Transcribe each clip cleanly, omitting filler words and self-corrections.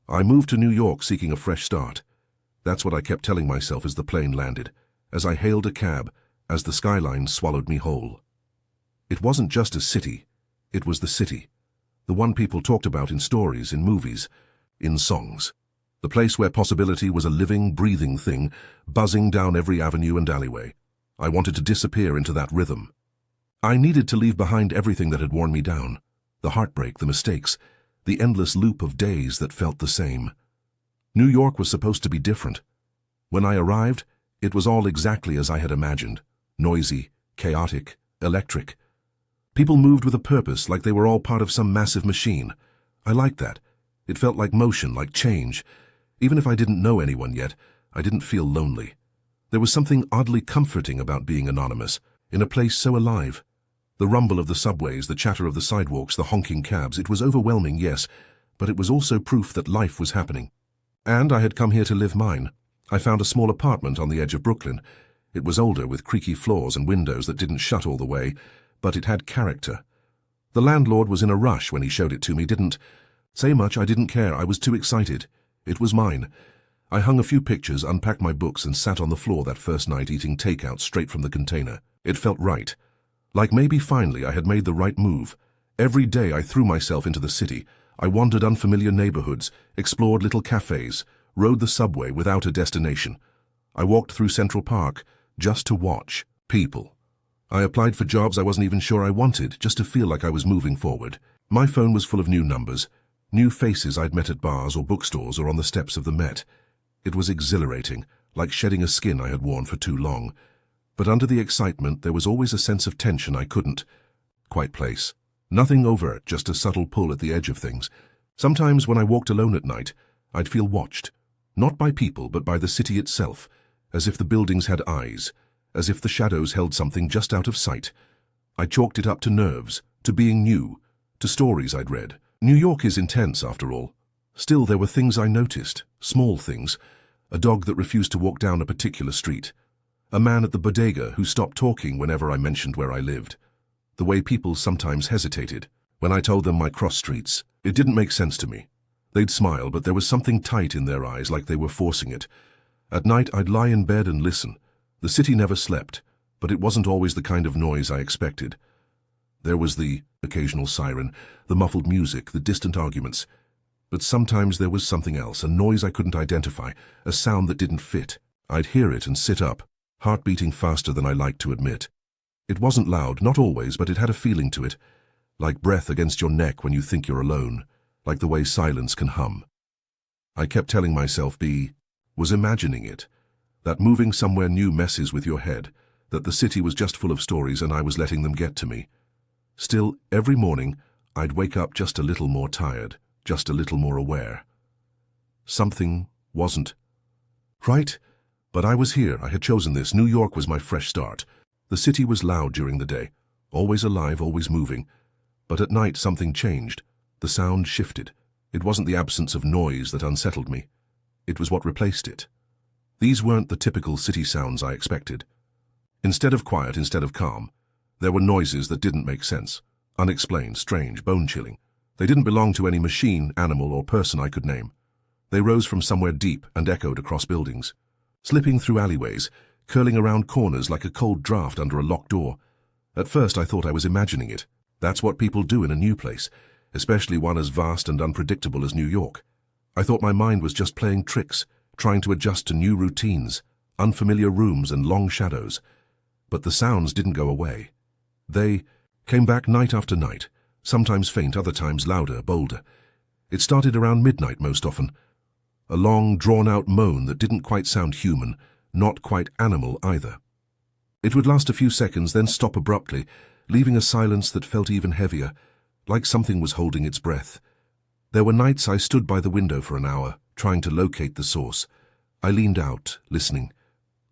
I moved to New York seeking a fresh start. That's what I kept telling myself as the plane landed, as I hailed a cab, as the skyline swallowed me whole. It wasn't just a city, it was the city. The one people talked about in stories, in movies, in songs. The place where possibility was a living, breathing thing, buzzing down every avenue and alleyway. I wanted to disappear into that rhythm. I needed to leave behind everything that had worn me down. The heartbreak, the mistakes, the endless loop of days that felt the same. New York was supposed to be different. When I arrived, it was all exactly as I had imagined. Noisy, chaotic, electric. People moved with a purpose, like they were all part of some massive machine. I liked that. It felt like motion, like change. Even if I didn't know anyone yet, I didn't feel lonely. There was something oddly comforting about being anonymous, in a place so alive. The rumble of the subways, the chatter of the sidewalks, the honking cabs, it was overwhelming, yes, but it was also proof that life was happening. And I had come here to live mine. I found a small apartment on the edge of Brooklyn. It was older, with creaky floors and windows that didn't shut all the way, but it had character. The landlord was in a rush when he showed it to me, didn't say much. I didn't care, I was too excited. It was mine. I hung a few pictures, unpacked my books, and sat on the floor that first night eating takeout straight from the container. It felt right. Like maybe finally I had made the right move. Every day I threw myself into the city. I wandered unfamiliar neighborhoods, explored little cafes, rode the subway without a destination. I walked through Central Park just to watch people. I applied for jobs I wasn't even sure I wanted, just to feel like I was moving forward. My phone was full of new numbers, new faces I'd met at bars or bookstores or on the steps of the Met. It was exhilarating, like shedding a skin I had worn for too long. But under the excitement, there was always a sense of tension I couldn't quite place. Nothing overt, just a subtle pull at the edge of things. Sometimes when I walked alone at night, I'd feel watched. Not by people, but by the city itself, as if the buildings had eyes, as if the shadows held something just out of sight. I chalked it up to nerves, to being new, to stories I'd read. New York is intense, after all. Still, there were things I noticed, small things. A dog that refused to walk down a particular street. A man at the bodega who stopped talking whenever I mentioned where I lived. The way people sometimes hesitated when I told them my cross streets. It didn't make sense to me. They'd smile, but there was something tight in their eyes, like they were forcing it. At night, I'd lie in bed and listen. The city never slept, but it wasn't always the kind of noise I expected. There was the occasional siren, the muffled music, the distant arguments. But sometimes there was something else, a noise I couldn't identify, a sound that didn't fit. I'd hear it and sit up, heart beating faster than I liked to admit. It wasn't loud, not always, but it had a feeling to it, like breath against your neck when you think you're alone, like the way silence can hum. I kept telling myself was imagining it, that moving somewhere new messes with your head, that the city was just full of stories and I was letting them get to me. Still, every morning, I'd wake up just a little more tired, just a little more aware. Something wasn't right, but I was here. I had chosen this. New York was my fresh start. The city was loud during the day, always alive, always moving. But at night something changed. The sound shifted. It wasn't the absence of noise that unsettled me. It was what replaced it. These weren't the typical city sounds I expected. Instead of quiet, instead of calm, there were noises that didn't make sense. Unexplained, strange, bone-chilling. They didn't belong to any machine, animal, or person I could name. They rose from somewhere deep and echoed across buildings, slipping through alleyways, curling around corners like a cold draft under a locked door. At first I thought I was imagining it. That's what people do in a new place, especially one as vast and unpredictable as New York. I thought my mind was just playing tricks, trying to adjust to new routines, unfamiliar rooms and long shadows. But the sounds didn't go away. They came back night after night, sometimes faint, other times louder, bolder. It started around midnight most often. A long, drawn-out moan that didn't quite sound human, not quite animal either. It would last a few seconds, then stop abruptly, leaving a silence that felt even heavier, like something was holding its breath. There were nights I stood by the window for an hour, trying to locate the source. I leaned out, listening.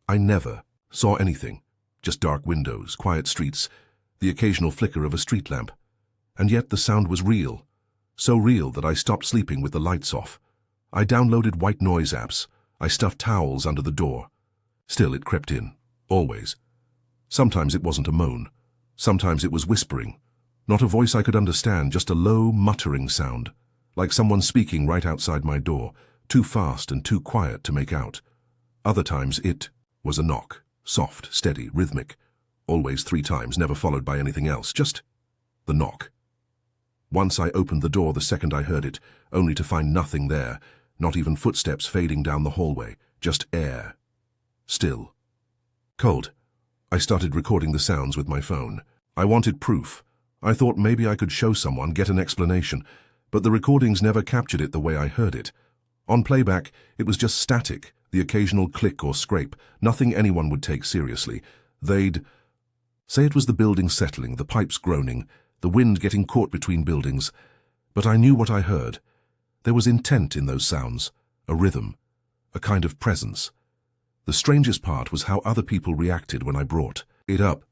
I never saw anything, just dark windows, quiet streets, the occasional flicker of a street lamp. And yet the sound was real, so real that I stopped sleeping with the lights off. I downloaded white noise apps. I stuffed towels under the door. Still, it crept in, always. Sometimes it wasn't a moan. Sometimes it was whispering. Not a voice I could understand, just a low, muttering sound. like someone speaking right outside my door, too fast and too quiet to make out. Other times it was a knock, soft, steady, rhythmic, always 3 times, never followed by anything else, just the knock. Once I opened the door the second I heard it, only to find nothing there, not even footsteps fading down the hallway, just air. Still. Cold. I started recording the sounds with my phone. I wanted proof. I thought maybe I could show someone, get an explanation, but the recordings never captured it the way I heard it. On playback, it was just static, the occasional click or scrape, nothing anyone would take seriously. They'd say it was the building settling, the pipes groaning, the wind getting caught between buildings. But I knew what I heard. There was intent in those sounds, a rhythm, a kind of presence. The strangest part was how other people reacted when I brought it up.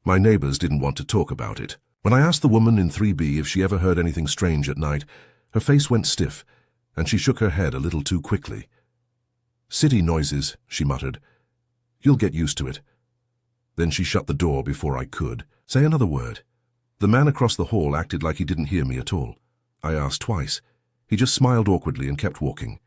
My neighbors didn't want to talk about it. When I asked the woman in 3B if she ever heard anything strange at night, her face went stiff, and she shook her head a little too quickly. "City noises," she muttered. "You'll get used to it." Then she shut the door before I could say another word. The man across the hall acted like he didn't hear me at all. I asked twice. He just smiled awkwardly and kept walking.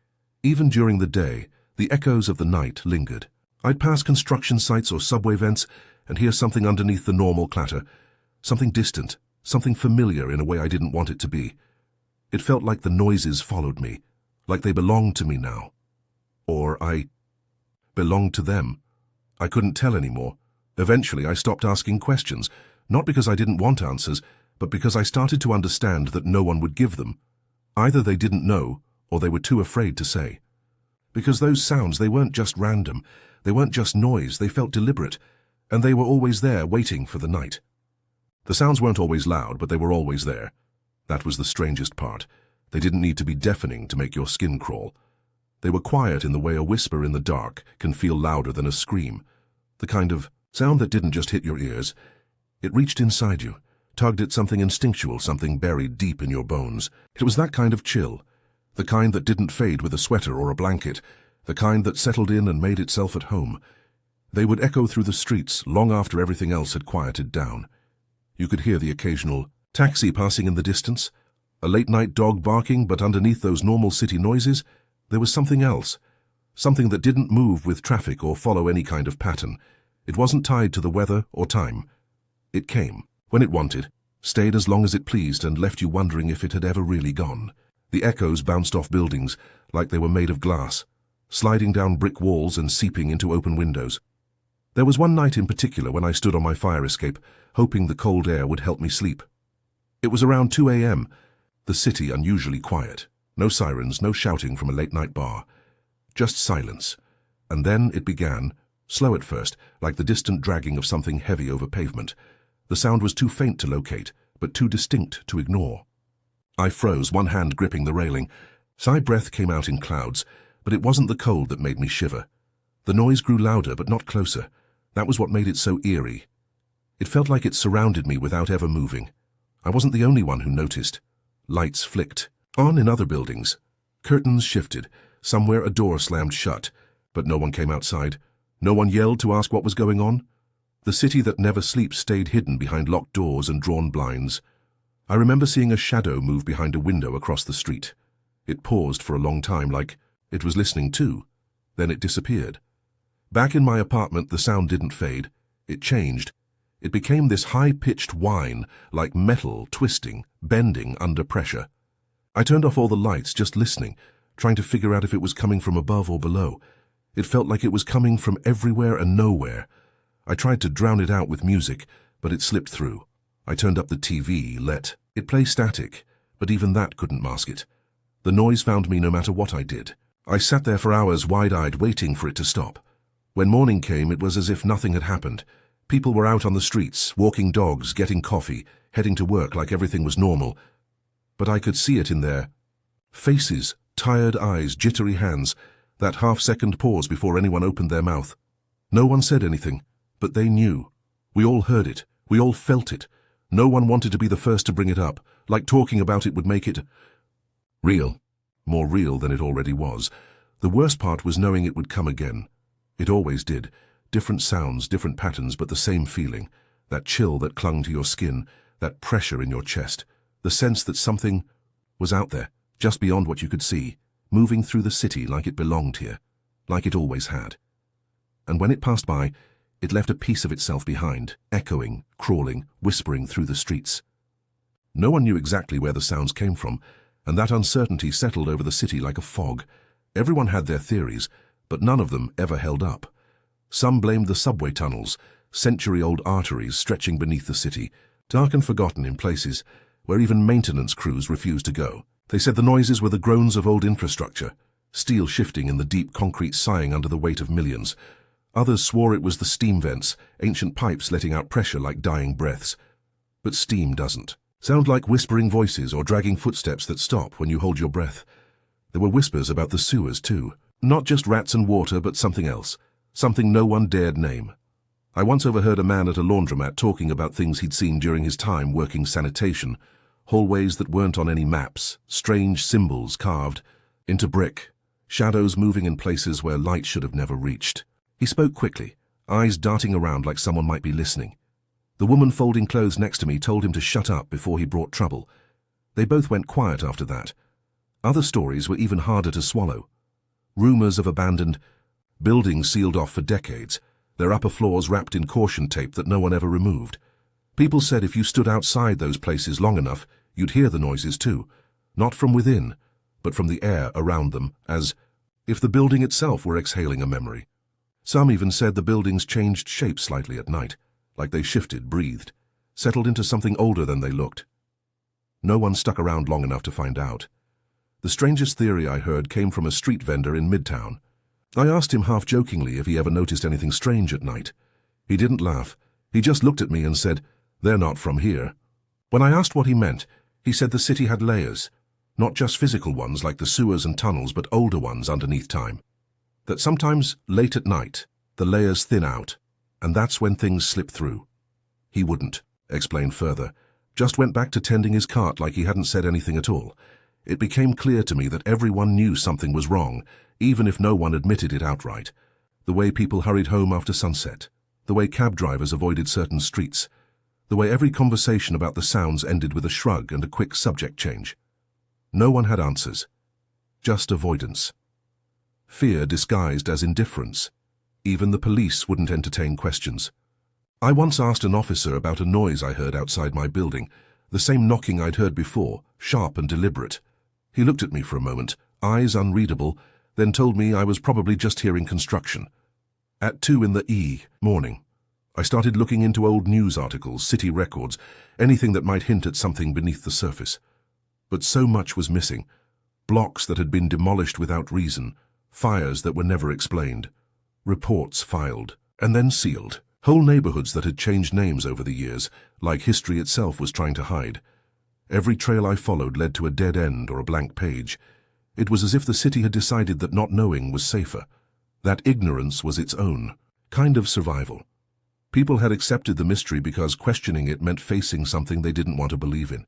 Even during the day, the echoes of the night lingered. I'd pass construction sites or subway vents and hear something underneath the normal clatter, something distant, something familiar in a way I didn't want it to be. It felt like the noises followed me, like they belonged to me now. Or I belonged to them. I couldn't tell anymore. Eventually, I stopped asking questions, not because I didn't want answers, but because I started to understand that no one would give them. Either they didn't know, or they were too afraid to say. Because those sounds, they weren't just random, they weren't just noise, they felt deliberate, and they were always there waiting for the night. The sounds weren't always loud, but they were always there. That was the strangest part. They didn't need to be deafening to make your skin crawl. They were quiet in the way a whisper in the dark can feel louder than a scream. The kind of sound that didn't just hit your ears. It reached inside you, tugged at something instinctual, something buried deep in your bones. It was that kind of chill, the kind that didn't fade with a sweater or a blanket, the kind that settled in and made itself at home. They would echo through the streets long after everything else had quieted down. You could hear the occasional taxi passing in the distance, a late-night dog barking, but underneath those normal city noises, there was something else, something that didn't move with traffic or follow any kind of pattern. It wasn't tied to the weather or time. It came when it wanted, stayed as long as it pleased, and left you wondering if it had ever really gone. The echoes bounced off buildings like they were made of glass, sliding down brick walls and seeping into open windows. There was one night in particular when I stood on my fire escape, hoping the cold air would help me sleep. It was around 2 a.m., the city unusually quiet. No sirens, no shouting from a late-night bar. Just silence. And then it began, slow at first, like the distant dragging of something heavy over pavement. The sound was too faint to locate, but too distinct to ignore. I froze, one hand gripping the railing. Sigh breath came out in clouds, but it wasn't the cold that made me shiver. The noise grew louder, but not closer. That was what made it so eerie. It felt like it surrounded me without ever moving. I wasn't the only one who noticed. Lights flicked on in other buildings. Curtains shifted. Somewhere a door slammed shut, but no one came outside. No one yelled to ask what was going on. The city that never sleeps stayed hidden behind locked doors and drawn blinds. I remember seeing a shadow move behind a window across the street. It paused for a long time, like it was listening too. Then it disappeared. Back in my apartment, the sound didn't fade. It changed. It became this high-pitched whine, like metal twisting, bending under pressure. I turned off all the lights, just listening, trying to figure out if it was coming from above or below. It felt like it was coming from everywhere and nowhere. I tried to drown it out with music, but it slipped through. I turned up the TV, let it play static, but even that couldn't mask it. The noise found me no matter what I did. I sat there for hours, wide-eyed, waiting for it to stop. When morning came, it was as if nothing had happened. People were out on the streets, walking dogs, getting coffee, heading to work like everything was normal. But I could see it in their faces, tired eyes, jittery hands, that half-second pause before anyone opened their mouth. No one said anything, but they knew. We all heard it. We all felt it. No one wanted to be the first to bring it up, like talking about it would make it real, more real than it already was. The worst part was knowing it would come again. It always did. Different sounds, different patterns, but the same feeling. That chill that clung to your skin, that pressure in your chest, the sense that something was out there, just beyond what you could see, moving through the city like it belonged here, like it always had. And when it passed by, it left a piece of itself behind, echoing, crawling, whispering through the streets. No one knew exactly where the sounds came from, and that uncertainty settled over the city like a fog. Everyone had their theories, but none of them ever held up. Some blamed the subway tunnels, century-old arteries stretching beneath the city, dark and forgotten in places where even maintenance crews refused to go. They said the noises were the groans of old infrastructure, steel shifting in the deep concrete sighing under the weight of millions. Others swore it was the steam vents, ancient pipes letting out pressure like dying breaths. But steam doesn't sound like whispering voices or dragging footsteps that stop when you hold your breath. There were whispers about the sewers too, not just rats and water but something else, something no one dared name. I once overheard a man at a laundromat talking about things he'd seen during his time working sanitation, hallways that weren't on any maps, strange symbols carved into brick, shadows moving in places where light should have never reached. He spoke quickly, eyes darting around like someone might be listening. The woman folding clothes next to me told him to shut up before he brought trouble. They both went quiet after that. Other stories were even harder to swallow. Rumors of abandoned buildings sealed off for decades, their upper floors wrapped in caution tape that no one ever removed. People said if you stood outside those places long enough, you'd hear the noises too, not from within, but from the air around them, as if the building itself were exhaling a memory. Some even said the buildings changed shape slightly at night, like they shifted, breathed, settled into something older than they looked. No one stuck around long enough to find out. The strangest theory I heard came from a street vendor in Midtown. I asked him half-jokingly if he ever noticed anything strange at night. He didn't laugh. He just looked at me and said, "They're not from here." When I asked what he meant, he said the city had layers, not just physical ones like the sewers and tunnels, but older ones underneath time. That sometimes, late at night, the layers thin out, and that's when things slip through. He wouldn't explain further, just went back to tending his cart like he hadn't said anything at all. It became clear to me that everyone knew something was wrong, even if no one admitted it outright. The way people hurried home after sunset, the way cab drivers avoided certain streets, the way every conversation about the sounds ended with a shrug and a quick subject change. No one had answers, just avoidance. Fear disguised as indifference. Even the police wouldn't entertain questions. I once asked an officer about a noise I heard outside my building, the same knocking I'd heard before, sharp and deliberate. He looked at me for a moment, eyes unreadable, then told me I was probably just hearing construction. At 2 in the morning, I started looking into old news articles, city records, anything that might hint at something beneath the surface. But so much was missing. Blocks that had been demolished without reason, fires that were never explained, reports filed and then sealed, whole neighborhoods that had changed names over the years, like history itself was trying to hide. Every trail I followed led to a dead end or a blank page. It was as if the city had decided that not knowing was safer, that ignorance was its own kind of survival. People had accepted the mystery because questioning it meant facing something they didn't want to believe in.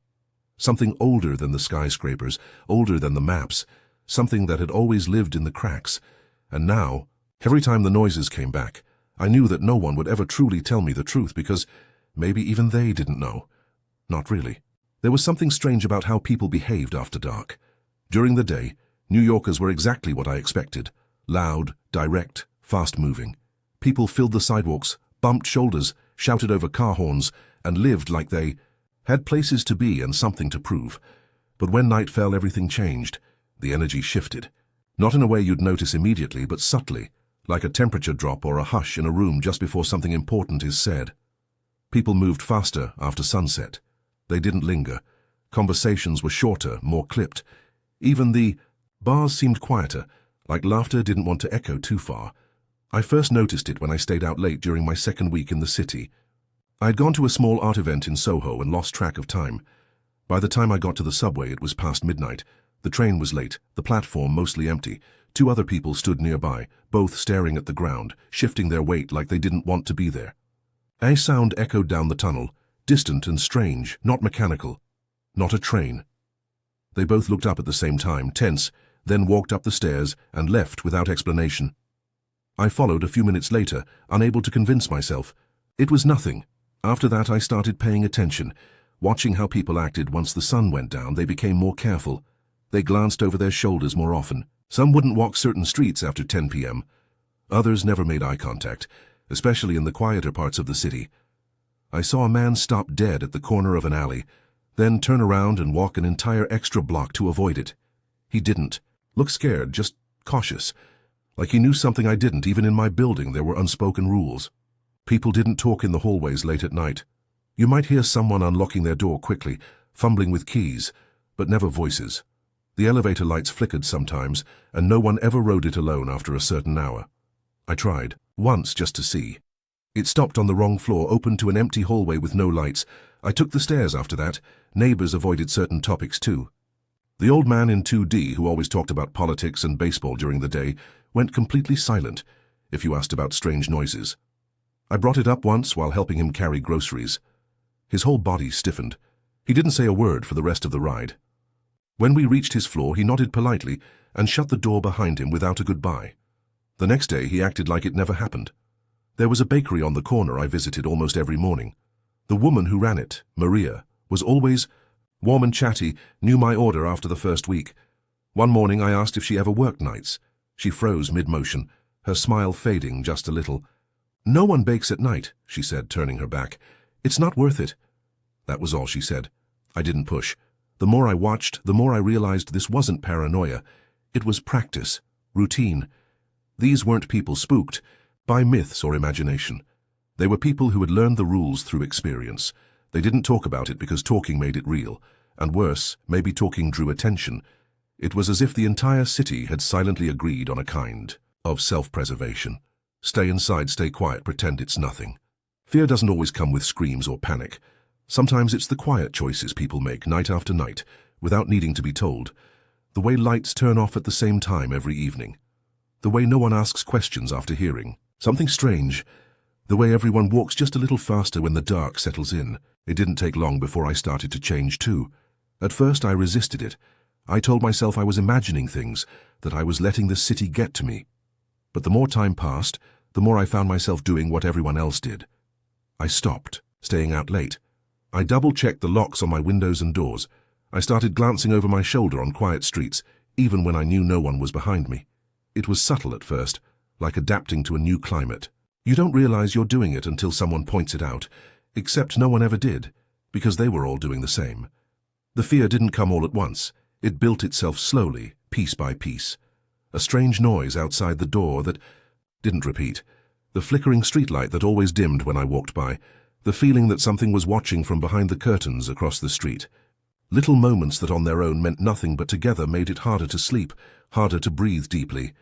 Something older than the skyscrapers, older than the maps, something that had always lived in the cracks. And now, every time the noises came back, I knew that no one would ever truly tell me the truth because maybe even they didn't know. Not really. There was something strange about how people behaved after dark. During the day, New Yorkers were exactly what I expected. Loud, direct, fast-moving. People filled the sidewalks, bumped shoulders, shouted over car horns, and lived like they had places to be and something to prove. But when night fell, everything changed. The energy shifted. Not in a way you'd notice immediately, but subtly, like a temperature drop or a hush in a room just before something important is said. People moved faster after sunset. They didn't linger. Conversations were shorter, more clipped. Even the bars seemed quieter, like laughter didn't want to echo too far. I first noticed it when I stayed out late during my second week in the city. I had gone to a small art event in Soho and lost track of time. By the time I got to the subway, it was past midnight. The train was late, the platform mostly empty. 2 other people stood nearby, both staring at the ground, shifting their weight like they didn't want to be there. A sound echoed down the tunnel, distant and strange, not mechanical. Not a train. They both looked up at the same time, tense, then walked up the stairs and left without explanation. I followed a few minutes later, unable to convince myself. It was nothing. After that, I started paying attention, watching how people acted. Once the sun went down, they became more careful. They glanced over their shoulders more often. Some wouldn't walk certain streets after 10 p.m. Others never made eye contact, especially in the quieter parts of the city. I saw a man stop dead at the corner of an alley, then turn around and walk an entire extra block to avoid it. He didn't look scared, just cautious, like he knew something I didn't. Even in my building there were unspoken rules. People didn't talk in the hallways late at night. You might hear someone unlocking their door quickly, fumbling with keys, but never voices. The elevator lights flickered sometimes, and no one ever rode it alone after a certain hour. I tried, once just to see. It stopped on the wrong floor, open to an empty hallway with no lights. I took the stairs after that. Neighbors avoided certain topics too. The old man in 2D, who always talked about politics and baseball during the day, went completely silent if you asked about strange noises. I brought it up once while helping him carry groceries. His whole body stiffened. He didn't say a word for the rest of the ride. When we reached his floor, he nodded politely and shut the door behind him without a goodbye. The next day, he acted like it never happened. There was a bakery on the corner I visited almost every morning. The woman who ran it, Maria, was always warm and chatty, knew my order after the first week. One morning I asked if she ever worked nights. She froze mid-motion, her smile fading just a little. "No one bakes at night," she said, turning her back. "It's not worth it." That was all she said. I didn't push. The more I watched, the more I realized this wasn't paranoia. It was practice, routine. These weren't people spooked by myths or imagination. They were people who had learned the rules through experience. They didn't talk about it because talking made it real, and worse, maybe talking drew attention. It was as if the entire city had silently agreed on a kind of self-preservation. Stay inside, stay quiet, pretend it's nothing. Fear doesn't always come with screams or panic. Sometimes it's the quiet choices people make night after night, without needing to be told. The way lights turn off at the same time every evening. The way no one asks questions after hearing something strange. The way everyone walks just a little faster when the dark settles in. It didn't take long before I started to change too. At first I resisted it. I told myself I was imagining things, that I was letting the city get to me. But the more time passed, the more I found myself doing what everyone else did. I stopped, staying out late. I double-checked the locks on my windows and doors. I started glancing over my shoulder on quiet streets, even when I knew no one was behind me. It was subtle at first, like adapting to a new climate. You don't realize you're doing it until someone points it out, except no one ever did, because they were all doing the same. The fear didn't come all at once. It built itself slowly, piece by piece. A strange noise outside the door that didn't repeat. The flickering streetlight that always dimmed when I walked by. The feeling that something was watching from behind the curtains across the street. Little moments that on their own meant nothing but together made it harder to sleep, harder to breathe deeply.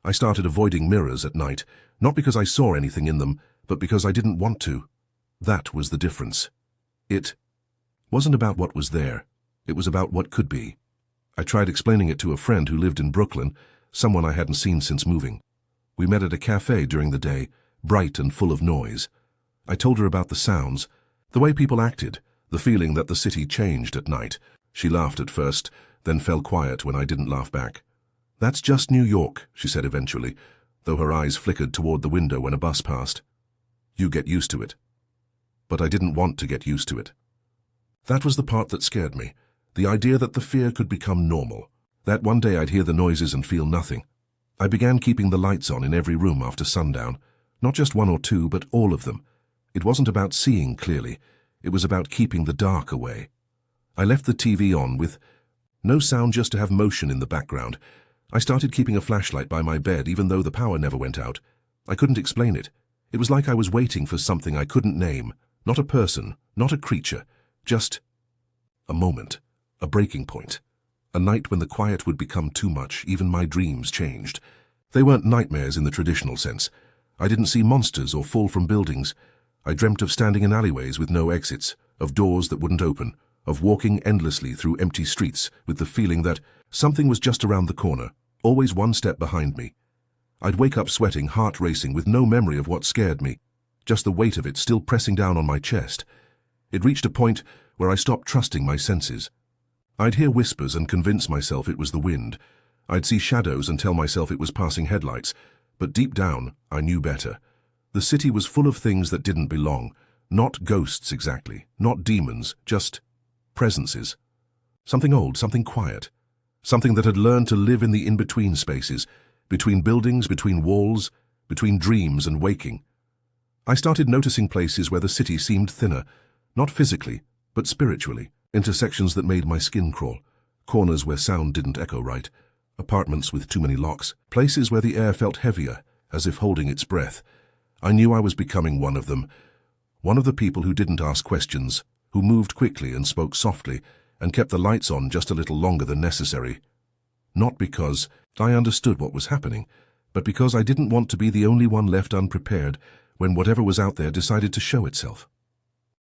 I started avoiding mirrors at night, not because I saw anything in them, but because I didn't want to. That was the difference. It wasn't about what was there. It was about what could be. I tried explaining it to a friend who lived in Brooklyn, someone I hadn't seen since moving. We met at a cafe during the day, bright and full of noise. I told her about the sounds, the way people acted, the feeling that the city changed at night. She laughed at first, then fell quiet when I didn't laugh back. "That's just New York," she said eventually, though her eyes flickered toward the window when a bus passed. "You get used to it." But I didn't want to get used to it. That was the part that scared me, the idea that the fear could become normal, that one day I'd hear the noises and feel nothing. I began keeping the lights on in every room after sundown, not just one or two, but all of them. It wasn't about seeing clearly, it was about keeping the dark away. I left the TV on with no sound, just to have motion in the background. I started keeping a flashlight by my bed even though the power never went out. I couldn't explain it. It was like I was waiting for something I couldn't name, not a person, not a creature, just a moment, a breaking point. A night when the quiet would become too much, even my dreams changed. They weren't nightmares in the traditional sense. I didn't see monsters or fall from buildings. I dreamt of standing in alleyways with no exits, of doors that wouldn't open, of walking endlessly through empty streets with the feeling that something was just around the corner, always one step behind me. I'd wake up sweating, heart racing, with no memory of what scared me, just the weight of it still pressing down on my chest. It reached a point where I stopped trusting my senses. I'd hear whispers and convince myself it was the wind. I'd see shadows and tell myself it was passing headlights, but deep down, I knew better. The city was full of things that didn't belong, not ghosts exactly, not demons, just presences. Something old, something quiet, something that had learned to live in the in-between spaces, between buildings, between walls, between dreams and waking. I started noticing places where the city seemed thinner, not physically, but spiritually. Intersections that made my skin crawl, corners where sound didn't echo right, apartments with too many locks, places where the air felt heavier, as if holding its breath. I knew I was becoming one of them, one of the people who didn't ask questions, who moved quickly and spoke softly, and kept the lights on just a little longer than necessary. Not because I understood what was happening, but because I didn't want to be the only one left unprepared when whatever was out there decided to show itself.